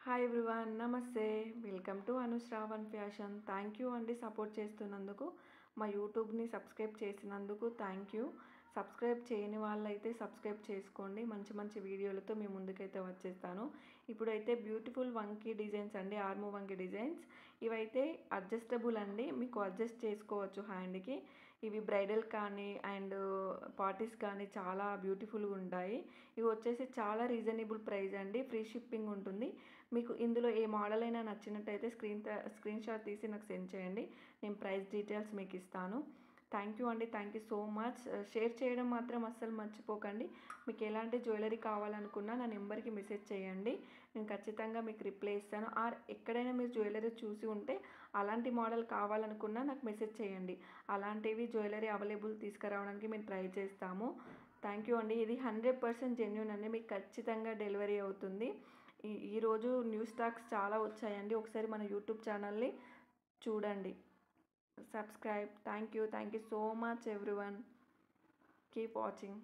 Hi everyone, నమస్తే. Welcome to Anushravan fashion. Thank you అండి support చేస్తున్నందుకు. మా యూట్యూబ్ని సబ్స్క్రైబ్ చేసినందుకు థ్యాంక్ యూ. సబ్స్క్రైబ్ చేయని వాళ్ళైతే సబ్స్క్రైబ్ చేసుకోండి. మంచి మంచి వీడియోలతో మీ ముందుకైతే వచ్చేస్తాను. ఇప్పుడైతే బ్యూటిఫుల్ వంకీ డిజైన్స్ అండి, ఆర్మో వంకీ డిజైన్స్. ఇవైతే అడ్జస్టబుల్ అండి, మీకు అడ్జస్ట్ చేసుకోవచ్చు హ్యాండ్కి. ఇవి బ్రైడల్ కానీ అండ్ పార్టీస్ కానీ చాలా బ్యూటిఫుల్గా ఉంటాయి. ఇవి వచ్చేసి చాలా రీజనబుల్ ప్రైస్ అండి, ఫ్రీ షిప్పింగ్ ఉంటుంది. మీకు ఇందులో ఏ మోడల్ అయినా నచ్చినట్టయితే స్క్రీన్ షాట్ తీసి నాకు సెండ్ చేయండి. నేను ప్రైస్ డీటెయిల్స్ మీకు ఇస్తాను. థ్యాంక్ యూ అండి, thank you so much. Share చేయడం మాత్రం అస్సలు మర్చిపోకండి. మీకు ఎలాంటి జ్యువెలరీ కావాలనుకున్నా నా నెంబర్కి మెసేజ్ చేయండి, నేను ఖచ్చితంగా మీకు రిప్లై ఇస్తాను. ఆర్ ఎక్కడైనా మీరు జ్యువెలరీ చూసి ఉంటే అలాంటి మోడల్ కావాలనుకున్నా నాకు మెసేజ్ చేయండి. అలాంటివి జ్యువెలరీ అవైలబుల్ తీసుకురావడానికి మేము ట్రై చేస్తాము. థ్యాంక్ యూ అండి. ఇది 100% జెన్యూన్ అండి, మీకు ఖచ్చితంగా డెలివరీ అవుతుంది. ఈరోజు న్యూ స్టాక్స్ చాలా వచ్చాయండి. ఒకసారి మన యూట్యూబ్ ఛానల్ని చూడండి, subscribe. Thank you so much everyone. Keep watching.